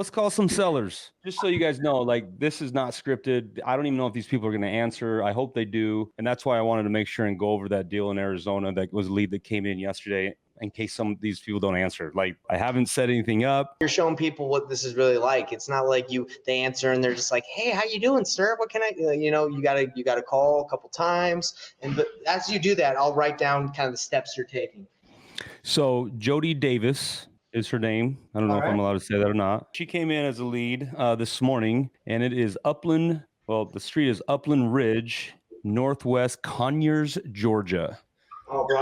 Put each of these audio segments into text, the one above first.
let's call some sellers. Just so you guys know, like, this is not scripted. I don't even know if these people are going to answer. I hope they do. And that's why I wanted to make sure and go over that deal in Arizona that was a lead that came in yesterday in case some of these people don't answer. Like, I haven't set anything up. You're showing people what this is really like. It's not like they answer and they're just like, hey, how you doing, sir? What can I do? You gotta call a couple times. But as you do that, I'll write down kind of the steps you're taking. So Jody Davis is her name. I don't know if I'm allowed to say that or not. She came in as a lead this morning, and it is Upland. Well, the street is Upland Ridge, Northwest Conyers, Georgia. Oh, bro,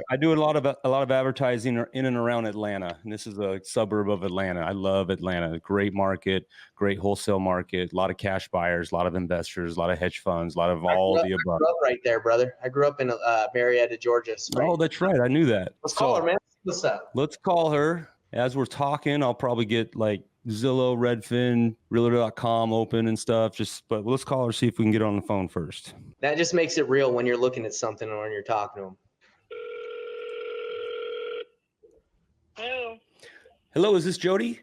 I do a lot of advertising in and around Atlanta, and this is a suburb of Atlanta. I love Atlanta. Great market, great wholesale market, a lot of cash buyers, a lot of investors, a lot of hedge funds, a lot of all the above. I grew up right there, brother. I grew up in Marietta, Georgia. Oh, that's right. I knew that. Let's call her, man. What's up? Let's call her. As we're talking, I'll probably get like Zillow, Redfin, Realtor.com open and stuff. But let's call her, see if we can get on the phone first. That just makes it real when you're looking at something or when you're talking to them. Hello. Hello, is this Jody?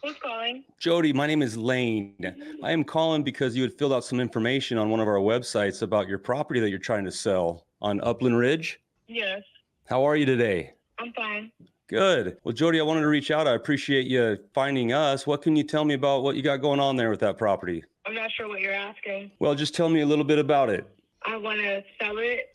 Who's calling? Jody, my name is Lane. I am calling because you had filled out some information on one of our websites about your property that you're trying to sell on Upland Ridge. Yes. How are you today? I'm fine. Good. Well, Jody, I wanted to reach out. I appreciate you finding us. What can you tell me about what you got going on there with that property? I'm not sure what you're asking. Well, just tell me a little bit about it. I want to sell it.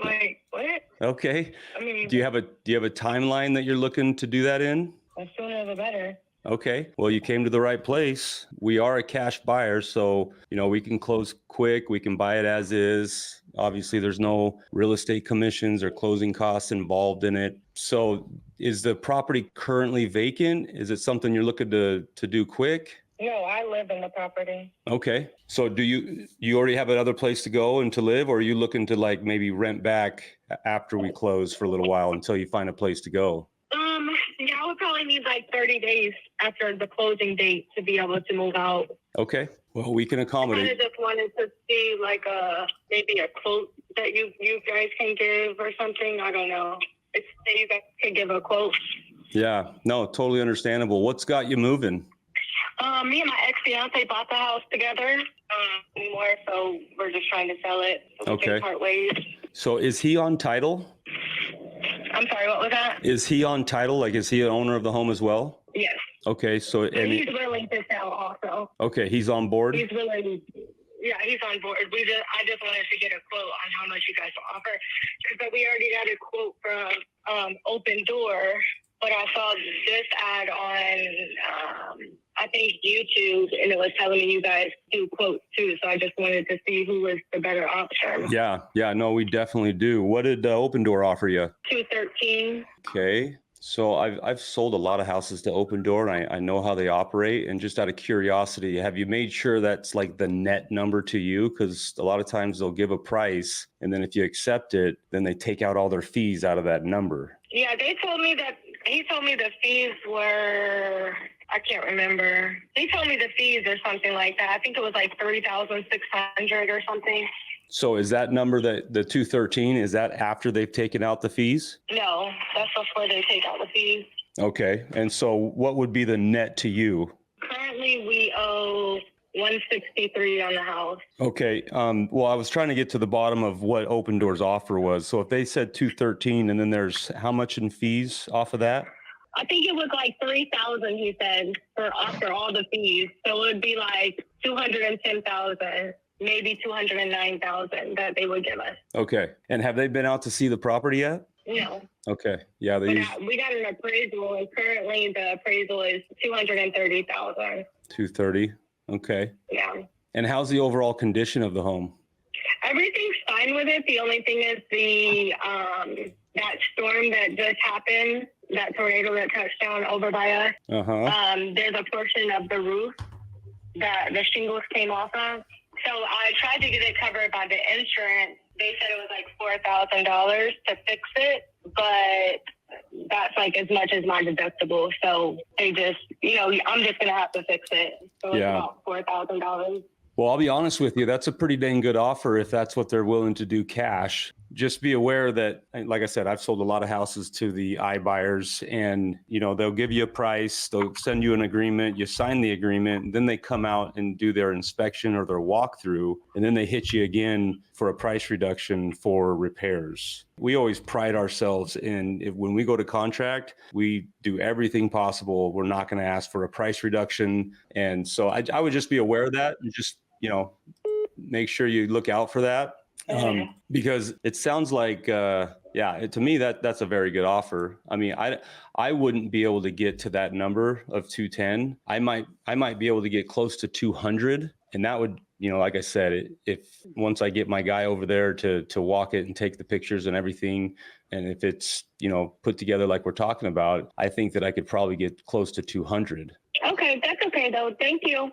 Like, what? Okay. I mean, do you have a timeline that you're looking to do that in? The sooner the better. Okay. Well, you came to the right place. We are a cash buyer, so, we can close quick. We can buy it as is. Obviously, there's no real estate commissions or closing costs involved in it. So is the property currently vacant? Is it something you're looking to do quick? No, I live in the property. Okay. So do you already have another place to go and to live, or are you looking to like maybe rent back after we close for a little while until you find a place to go? Yeah, I would probably need like 30 days after the closing date to be able to move out. Okay. Well, we can accommodate. I kind of just wanted to see like maybe a quote that you guys can give or something. I don't know. If you guys could give a quote. Yeah. No, totally understandable. What's got you moving? Me and my ex-fiance bought the house together anymore, so we're just trying to sell it. So we can part ways. So is he on title? I'm sorry, what was that? Is he on title? Like, is he an owner of the home as well? Yes. Okay, so... And he's willing to sell also. Okay, he's on board? He's willing... Yeah, he's on board. I just wanted to get a quote on how much you guys offer. Because we already got a quote from Open Door, but I saw this ad on... I think YouTube, and it was telling me you guys do quotes too. So I just wanted to see who was the better option. Yeah, no, we definitely do. What did Open Door offer you? $213. Okay, so I've sold a lot of houses to Open Door, and I know how they operate. And just out of curiosity, have you made sure that's like the net number to you? Because a lot of times they'll give a price, and then if you accept it, then they take out all their fees out of that number. Yeah, he told me the fees were... I can't remember. He told me the fees or something like that. I think it was like $3,600 or something. So is that number, the 213, is that after they've taken out the fees? No, that's before they take out the fees. Okay. And so what would be the net to you? Currently, we owe $163 on the house. Okay. Well, I was trying to get to the bottom of what Open Door's offer was. So if they said 213 and then there's how much in fees off of that? I think it was like $3,000, he said, after all the fees. So it would be like $210,000, maybe $209,000 that they would give us. Okay. And have they been out to see the property yet? No. Okay. Yeah. We got an appraisal, and currently the appraisal is $230,000. 230. Okay. Yeah. And how's the overall condition of the home? Everything's fine with it. The only thing is that storm that just happened, that tornado that touched down over by us. There's a portion of the roof that the shingles came off of. So I tried to get it covered by the insurance. They said it was like $4,000 to fix it, but that's like as much as my deductible. So they just, I'm just going to have to fix it. So it's about $4,000. Well, I'll be honest with you. That's a pretty dang good offer if that's what they're willing to do cash. just be aware that, like I said, I've sold a lot of houses to the iBuyers, and they'll give you a price, they'll send you an agreement, you sign the agreement, and then they come out and do their inspection or their walkthrough, and then they hit you again for a price reduction for repairs. We always pride ourselves in, when we go to contract, we do everything possible. We're not going to ask for a price reduction, and so I would just be aware of that, and just make sure you look out for that. Because it sounds like, to me, that's a very good offer. I mean, I wouldn't be able to get to that number of 210. I might be able to get close to 200. And that would, like I said, if once I get my guy over there to walk it and take the pictures and everything, and if it's, put together like we're talking about, I think that I could probably get close to 200. Okay, that's okay though. Thank you.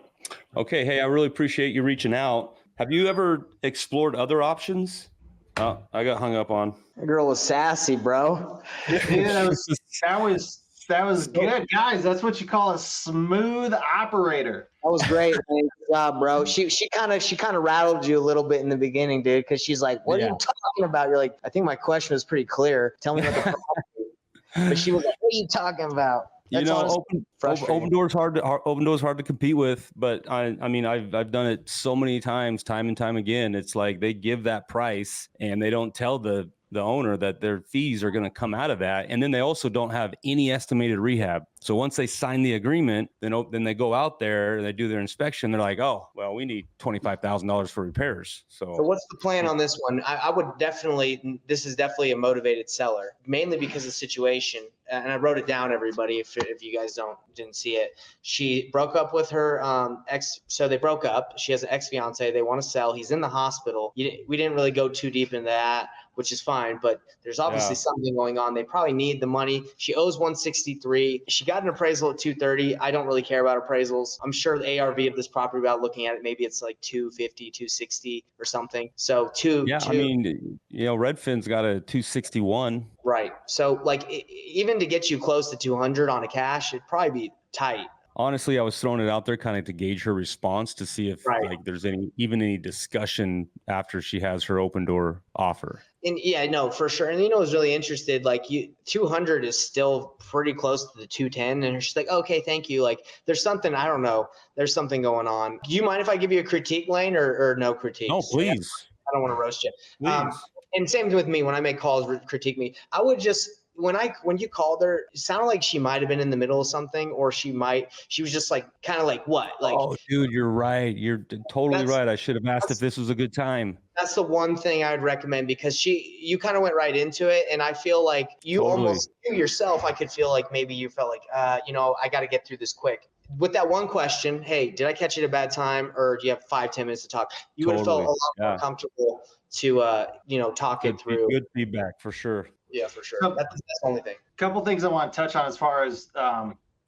Okay. Hey, I really appreciate you reaching out. Have you ever explored other options? Oh, I got hung up on. That girl was sassy, bro. Yeah, that was good, guys. That's what you call a smooth operator. That was great. Man. Good job, bro. She kind of rattled you a little bit in the beginning, dude, because she's like, "What are you talking about?" You're like, "I think my question was pretty clear. Tell me what the problem is." But she was like, "What are you talking about?" That's open doors hard to compete with, but I mean I've done it so many times, time and time again. It's like they give that price and they don't tell the owner that their fees are going to come out of that, and then they also don't have any estimated rehab. So once they sign the agreement, then they go out there and they do their inspection. They're like, "Oh, well, we need $25,000 for repairs." So what's the plan on this one? I would definitely. This is definitely a motivated seller, mainly because of the situation. And I wrote it down, everybody, if you guys didn't see it. She broke up with her ex. So they broke up. She has an ex-fiance. They want to sell. He's in the hospital. We didn't really go too deep into that, which is fine. But there's obviously something going on. They probably need the money. She owes $163. She got an appraisal at $230. I don't really care about appraisals. I'm sure the ARV of this property, without looking at it, maybe it's like $250, $260 or something. So I mean, Redfin's got a 261. Right. So like even to get you close to 200 on a cash, it'd probably be tight. Honestly, I was throwing it out there kind of to gauge her response to see if like there's any discussion after she has her open door offer. And yeah, no, for sure. And was really interested. Like 200 is still pretty close to the 210, and she's like, "Okay, thank you." Like there's something, I don't know. There's something going on. Do you mind if I give you a critique, Lane, or no critique? No, please. I don't want to roast you. Please. And same with me when I make calls, critique me. I would just. When you called her, it sounded like she might have been in the middle of something, or she was just like kind of like what? Like, oh, dude, you're right. You're totally right. I should have asked if this was a good time. That's the one thing I would recommend, because you kind of went right into it, and I feel like you almost yourself. I could feel like maybe you felt like, I got to get through this quick. With that one question, hey, did I catch you at a bad time, or do you have 5-10 minutes to talk? You would have felt a lot more comfortable to talk it through. Good feedback for sure. Yeah, for sure. That's the only thing. A couple things I want to touch on as far as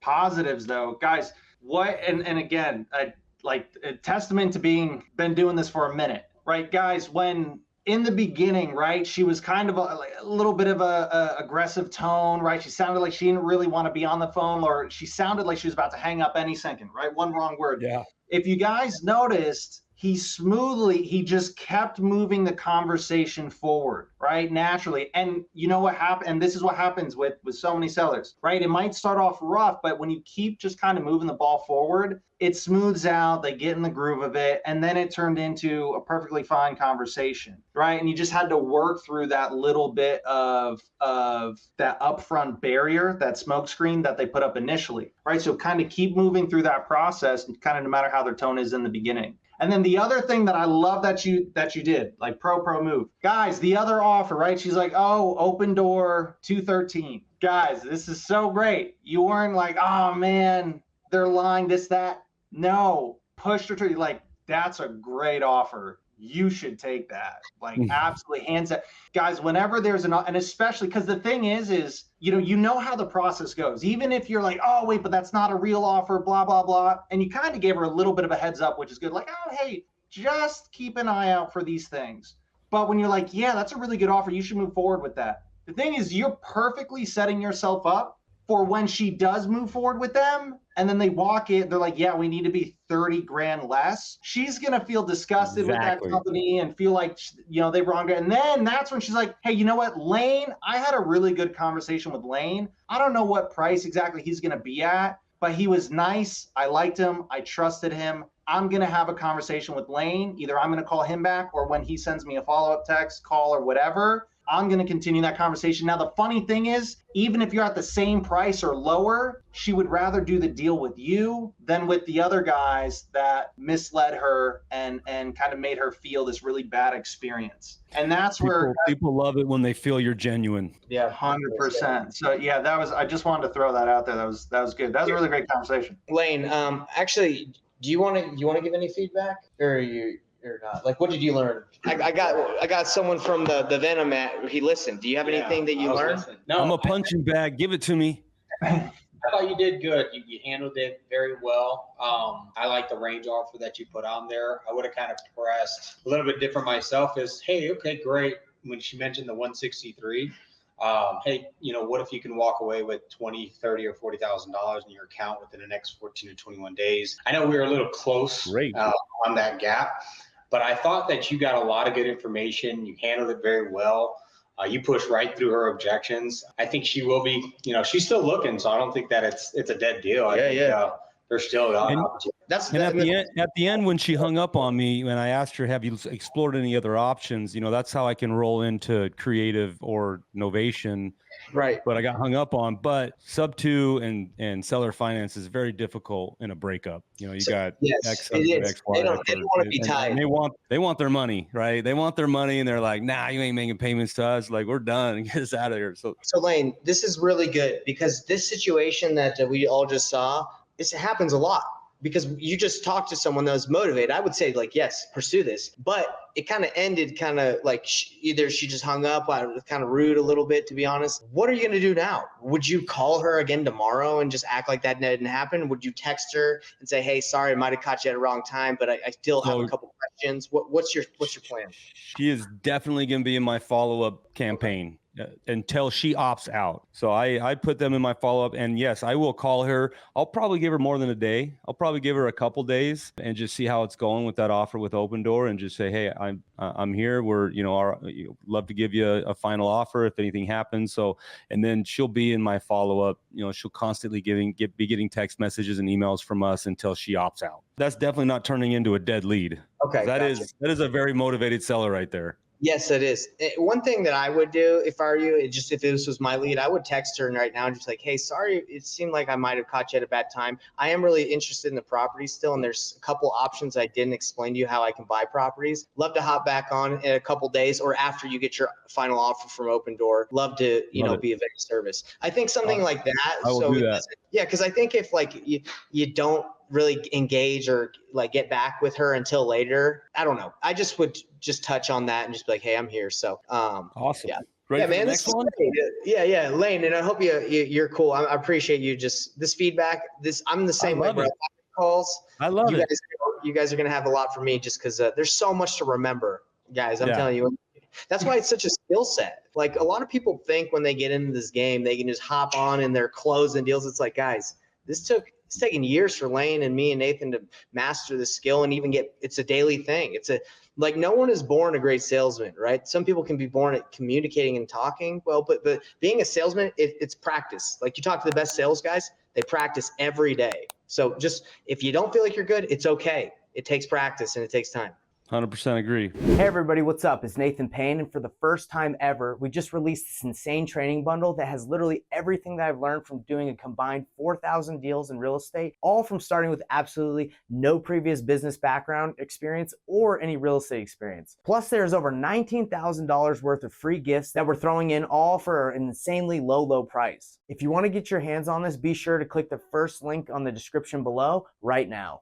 positives, though, guys. And again, like a testament to been doing this for a minute, right, guys? When in the beginning, right, she was kind of a little bit of a aggressive tone, right? She sounded like she didn't really want to be on the phone, or she sounded like she was about to hang up any second, right? One wrong word. Yeah. If you guys noticed, he just kept moving the conversation forward, right? Naturally. And you know what happened? And this is what happens with so many sellers, right? It might start off rough, but when you keep just kind of moving the ball forward, it smooths out, they get in the groove of it, and then it turned into a perfectly fine conversation, right? And you just had to work through that little bit of that upfront barrier, that smoke screen that they put up initially, right? So kind of keep moving through that process, kind of no matter how their tone is in the beginning. And then the other thing that I love that you did, like pro move. Guys, the other offer, right? She's like, "Oh, open door 213." Guys, this is so great. You weren't like, "Oh man, they're lying, this, that." No, pushed her to, like, that's a great offer. You should take that. Like, absolutely, hands up. Guys, whenever there's and especially because the thing is, you know how the process goes. Even if you're like, "Oh, wait, but that's not a real offer, blah, blah, blah." And you kind of gave her a little bit of a heads up, which is good. Like, "Oh, hey, just keep an eye out for these things." But when you're like, "Yeah, that's a really good offer, you should move forward with that." The thing is, you're perfectly setting yourself up for when she does move forward with them and then they walk it, they're like, yeah, we need to be 30 grand less. She's going to feel disgusted with that company and feel like, they wronged her. And then that's when she's like, hey, you know what, Lane, I had a really good conversation with Lane. I don't know what price exactly he's going to be at, but he was nice. I liked him. I trusted him. I'm going to have a conversation with Lane. Either I'm going to call him back, or when he sends me a follow-up text, call, or whatever, I'm going to continue that conversation. Now, the funny thing is, even if you're at the same price or lower, she would rather do the deal with you than with the other guys that misled her and kind of made her feel this really bad experience. And that's where people love it when they feel you're genuine. Yeah, 100%. So yeah, I just wanted to throw that out there. That was good. That was a really great conversation. Lane, actually, do you want to give any feedback, or not? Like, what did you learn? I got someone from the Venom he listened. Do you have anything that you learned? No, I'm a punching bag. Give it to me. I thought you did good. You handled it very well. I like the range offer that you put on there. I would have kind of pressed a little bit different myself is, hey, okay, great. When she mentioned the 163, hey, what if you can walk away with $20, $30, or $40,000 in your account within the next 14 to 21 days? I know we were a little close on that gap, but I thought that you got a lot of good information. You handled it very well. You pushed right through her objections. I think she will be, she's still looking, so I don't think that it's a dead deal. I think there's still at the end when she hung up on me, when I asked her, have you explored any other options? That's how I can roll into creative or novation. Right. But I got hung up on. But sub 2 and seller finance is very difficult in a breakup. You got ex-husband, ex-wife. They don't want to be tied. And they want their money, right? They want their money, and they're like, nah, you ain't making payments to us. Like, we're done. Get us out of here. So Lane, this is really good, because this situation that we all just saw, it happens a lot, because you just talked to someone that was motivated. I would say, like, yes, pursue this, but it kind of ended kind of like either she just hung up. I was kind of rude a little bit, to be honest. What are you going to do now? Would you call her again tomorrow and just act like that didn't happen? Would you text her and say, hey, sorry, I might have caught you at the wrong time, but I still have a couple questions. What's your plan? She is definitely going to be in my follow-up campaign until she opts out. So I put them in my follow-up, and yes, I will call her. I'll probably give her more than a day. I'll probably give her a couple days and just see how it's going with that offer with Open Door, and just say, hey, I'm here. We're, love to give you a final offer if anything happens. So, and then she'll be in my follow-up. She'll constantly be getting text messages and emails from us until she opts out. That's definitely not turning into a dead lead. Okay. That is a very motivated seller right there. Yes, it is. One thing that I would do if I were you, if this was my lead, I would text her right now and just like, hey, sorry, it seemed like I might have caught you at a bad time. I am really interested in the property still, and there's a couple options I didn't explain to you how I can buy properties. Love to hop back on in a couple days, or after you get your final offer from Open Door. Love to, be of any service. I think something like that. I will do that. Yeah, because I think if you don't really engage or get back with her until later, I don't know. I just would just touch on that and just be like, hey, I'm here. So awesome. Yeah. Ready man. Next one? Yeah, Lane, and I hope you're cool. I appreciate you just this feedback. I'm the same way, bro. Calls. I love it. You guys are gonna have a lot for me just because there's so much to remember, guys. I'm telling you. That's why it's such a skill set. Like, a lot of people think when they get into this game, they can just hop on and they're closing deals. It's like, guys, it's taken years for Lane and me and Nathan to master the skill and even it's a daily thing. No one is born a great salesman, right? Some people can be born at communicating and talking well, but being a salesman, it's practice. Like, you talk to the best sales guys, they practice every day. So just, if you don't feel like you're good, it's okay. It takes practice and it takes time. 100% agree. Hey everybody, what's up? It's Nathan Payne, and for the first time ever, we just released this insane training bundle that has literally everything that I've learned from doing a combined 4,000 deals in real estate, all from starting with absolutely no previous business background experience or any real estate experience. Plus, there's over $19,000 worth of free gifts that we're throwing in, all for an insanely low price. If you want to get your hands on this, be sure to click the first link on the description below right now.